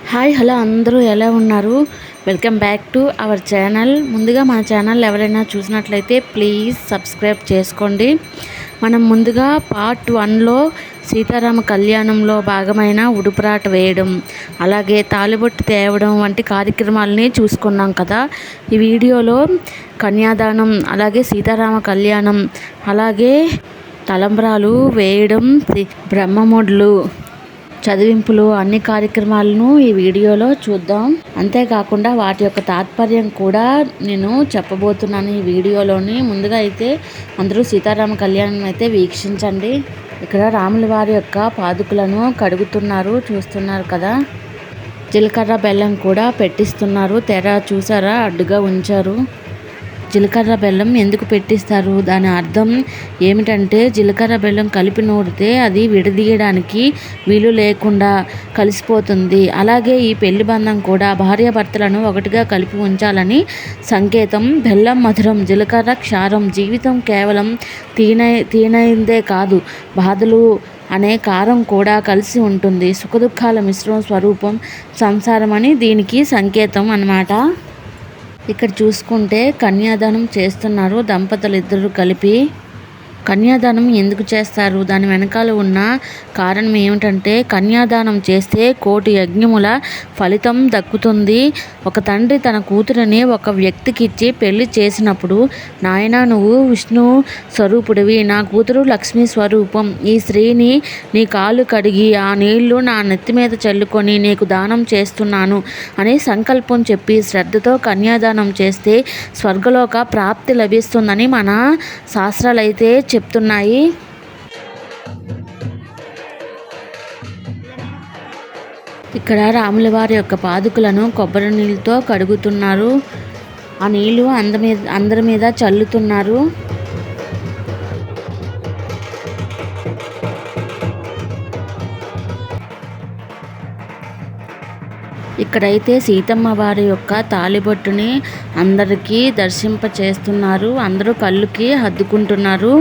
Hi hello అందరూ ఎలా ఉన్నారు? Welcome back to our channel. ముందుగా మన ఛానల్ ఎవరైనా చూసినట్లయితే ప్లీజ్ సబ్స్క్రైబ్ చేసుకోండి. మనం ముందుగా పార్ట్ 1లో సీతారామ కళ్యాణంలో భాగమైన ఉడుపురాట వేయడం, అలాగే తాళిబొట్టు తేవడం వంటి కార్యక్రమాలని చూసుకున్నాం కదా. ఈ వీడియోలో కన్యాదానం, అలాగే సీతారామ కళ్యాణం, అలాగే తలంబ్రాలు వేయడం, బ్రహ్మముడులు, చదివింపులు అన్ని కార్యక్రమాలను ఈ వీడియోలో చూద్దాం. అంతేకాకుండా వాటి యొక్క తాత్పర్యం కూడా నేను చెప్పబోతున్నాను ఈ వీడియోలోని. ముందుగా అయితే అందరూ సీతారామ కళ్యాణం అయితే వీక్షించండి. ఇక్కడ రాముల వారి యొక్క పాదుకులను కడుగుతున్నారు, చూస్తున్నారు కదా. జీలకర్ర బెల్లం కూడా పెట్టిస్తున్నారు. తెర చూసారా, అడ్డుగా ఉంచారు. జీలకర్ర బెల్లం ఎందుకు పెట్టిస్తారు, దాని అర్థం ఏమిటంటే జీలకర్ర బెల్లం కలిపి నూరితే అది విడదీయడానికి వీలు లేకుండా కలిసిపోతుంది. అలాగే ఈ పెళ్లి బంధం కూడా భార్యాభర్తలను ఒకటిగా కలిపి ఉంచాలని సంకేతం. బెల్లం మధురం, జీలకర్ర క్షారం. జీవితం కేవలం తీనైందే కాదు, బాధలు అనే కారం కూడా కలిసి ఉంటుంది. సుఖదుఖాల మిశ్రమ స్వరూపం సంసారం అని దీనికి సంకేతం అన్నమాట. ఇక్కడ చూసుకుంటే కన్యాదానం చేస్తున్నారు దంపతులు ఇద్దరు కలిపి. కన్యాదానం ఎందుకు చేస్తారు, దాని వెనకాల ఉన్న కారణం ఏమిటంటే కన్యాదానం చేస్తే 1,000,000 యజ్ఞముల ఫలితం దక్కుతుంది. ఒక తండ్రి తన కూతురిని ఒక వ్యక్తికిచ్చి పెళ్లి చేసినప్పుడు, నాయనా నువ్వు విష్ణు స్వరూపుడివి, నా కూతురు లక్ష్మీ స్వరూపం, ఈ స్త్రీని నీ కాళ్ళు కడిగి ఆ నీళ్లు నా నెత్తి మీద చల్లుకొని నీకు దానం చేస్తున్నాను అని సంకల్పం చెప్పి శ్రద్ధతో కన్యాదానం చేస్తే స్వర్గలోక ప్రాప్తి లభిస్తుందని మన శాస్త్రాలైతే చెప్తున్నాయి. ఇక్కడ రాముల వారి యొక్క పాదుకులను కొబ్బరి నీళ్ళతో కడుగుతున్నారు. ఆ నీళ్లు అందరి మీద చల్లుతున్నారు. ఇక్కడైతే సీతమ్మ వారి యొక్క తాళిబొట్టుని అందరికీ దర్శింప చేస్తున్నారు. అందరూ కళ్ళుకి హద్దుకుంటున్నారు.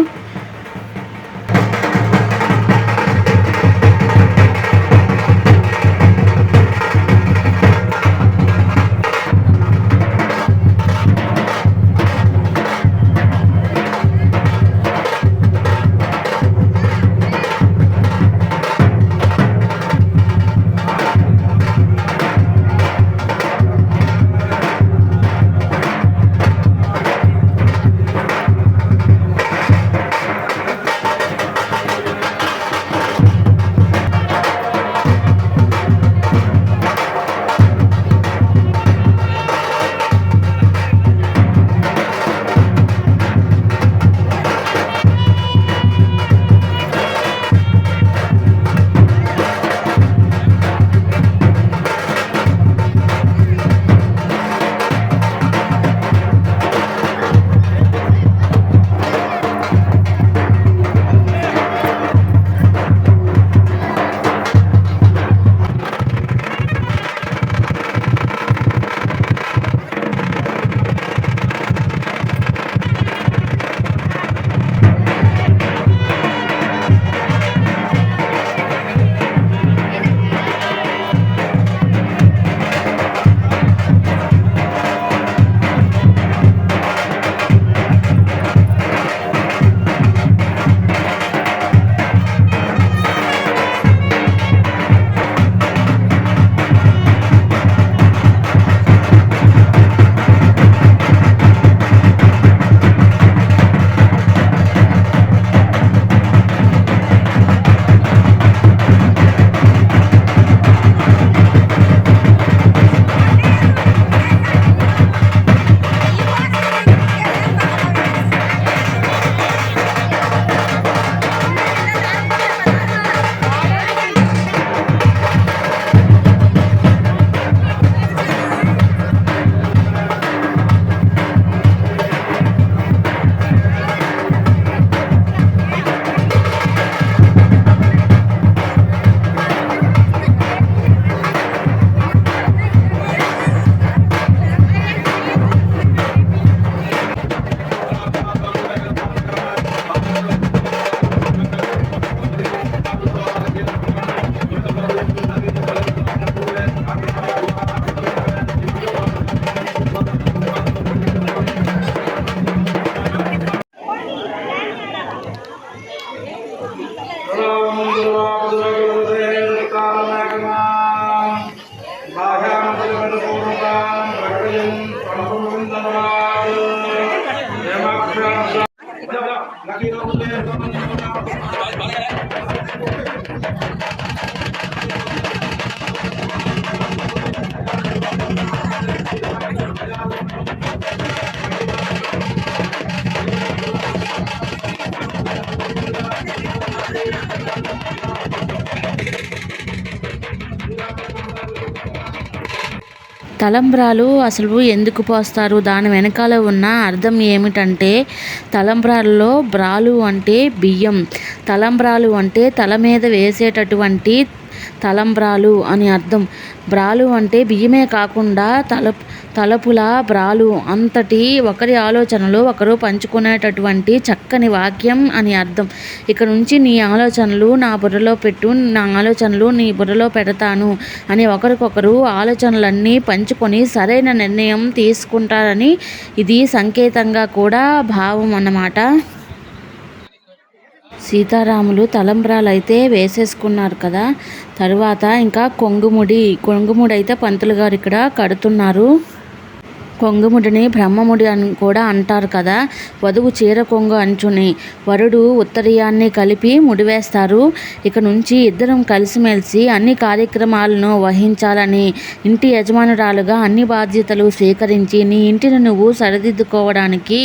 తలంబ్రాలు అసలు ఎందుకు పోస్తారు, దాని వెనకాల ఉన్న అర్థం ఏమిటంటే, తలంబ్రాలలో బ్రాలు అంటే బియ్యం, తలంబ్రాలు అంటే తల మీద వేసేటటువంటి తలంబ్రాలు అని అర్థం. బ్రాలు అంటే బియ్యమే కాకుండా తలపుల బ్రాలు, అంతటి ఒకరి ఆలోచనలు ఒకరు పంచుకునేటటువంటి చక్కని వాక్యం అని అర్థం. ఇక నుంచి నీ ఆలోచనలు నా బుర్రలో పెట్టు, నా ఆలోచనలు నీ బుర్రలో పెడతాను అని ఒకరికొకరు ఆలోచనలన్నీ పంచుకొని సరైన నిర్ణయం తీసుకుంటారని ఇది సంకేతంగా కూడా భావం అన్నమాట. సీతారాములు తలంబ్రాలు అయితే వేసేసుకున్నారు కదా. తరువాత ఇంకా కొంగుముడి అయితే పంతులు గారు ఇక్కడ కడుతున్నారు. కొంగుముడిని బ్రహ్మముడి అని కూడా అంటారు కదా. వధువు చీర కొంగు అంచుని వరుడు ఉత్తరీయాన్ని కలిపి ముడివేస్తారు. ఇక నుంచి ఇద్దరం కలిసిమెలిసి అన్ని కార్యక్రమాలను వహించాలని, ఇంటి యజమానురాలుగా అన్ని బాధ్యతలు స్వీకరించి నీ ఇంటిని నువ్వు సరిదిద్దుకోవడానికి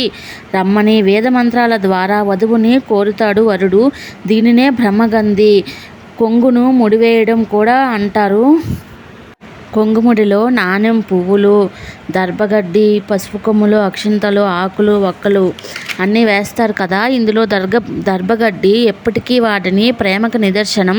రమ్మని వేదమంత్రాల ద్వారా వధువుని కోరుతాడు వరుడు. దీనినే బ్రహ్మగంధి కొంగును ముడివేయడం కూడా అంటారు. కొంగుముడిలో నాణెం, పువ్వులు, దర్భగడ్డి, పసుపు కొమ్ములు, అక్షింతలు, ఆకులు, వక్కలు అన్నీ వేస్తారు కదా. ఇందులో దర్భగడ్డి ఎప్పటికీ వాటిని ప్రేమకు నిదర్శనం,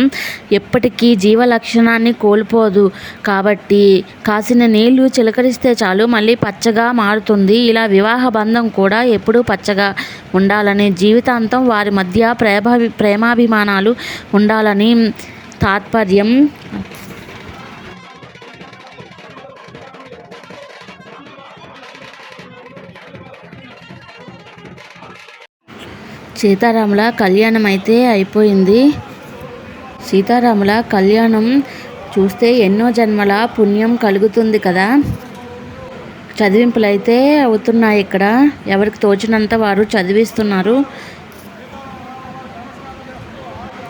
ఎప్పటికీ జీవలక్షణాన్ని కోల్పోదు కాబట్టి కాసిన నీళ్లు చిలకరిస్తే చాలు మళ్ళీ పచ్చగా మారుతుంది. ఇలా వివాహ బంధం కూడా ఎప్పుడూ పచ్చగా ఉండాలని, జీవితాంతం వారి మధ్య ప్రేమాభిమానాలు ఉండాలని తాత్పర్యం. సీతారాముల కళ్యాణం అయితే అయిపోయింది. సీతారాముల కళ్యాణం చూస్తే ఎన్నో జన్మల పుణ్యం కలుగుతుంది కదా. చదివింపులు అయితే అవుతున్నాయి ఇక్కడ, ఎవరికి తోచినంత వారు చదివిస్తున్నారు.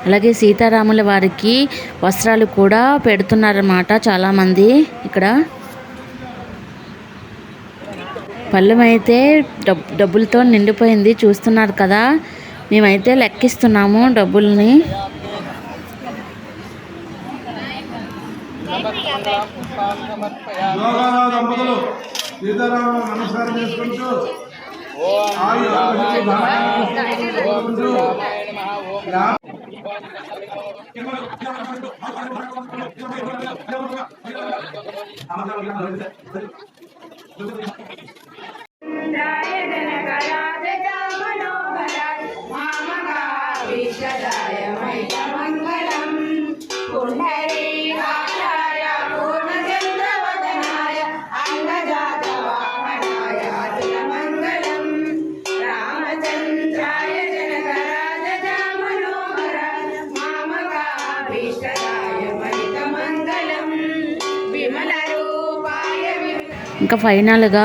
అలాగే సీతారాముల వారికి వస్త్రాలు కూడా పెడుతున్నారన్నమాట చాలామంది. ఇక్కడ పళ్ళెం అయితే డబ్బులతో నిండిపోయింది, చూస్తున్నారు కదా. మేమైతే లెక్కిస్తున్నాము డబ్బుల్ని. ఇంకా ఫైనల్గా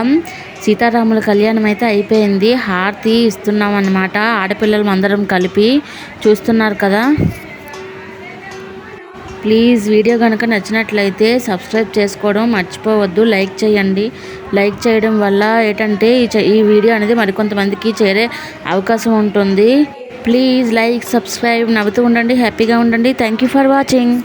సీతారాముల కళ్యాణం అయితే అయిపోయింది. హారతి ఇస్తున్నాం అన్నమాట, ఆడపిల్లలు అందరం కలిపి. చూస్తున్నారు కదా. ప్లీజ్ వీడియో కనుక నచ్చినట్లయితే సబ్స్క్రైబ్ చేసుకోవడం మర్చిపోవద్దు, లైక్ చేయండి. లైక్ చేయడం వల్ల ఏంటంటే ఈ వీడియో అనేది మరికొంతమందికి చేరే అవకాశం ఉంటుంది. Please like, subscribe. నవ్వుతూ ఉండండి, హ్యాపీగా ఉండండి. Thank you for watching.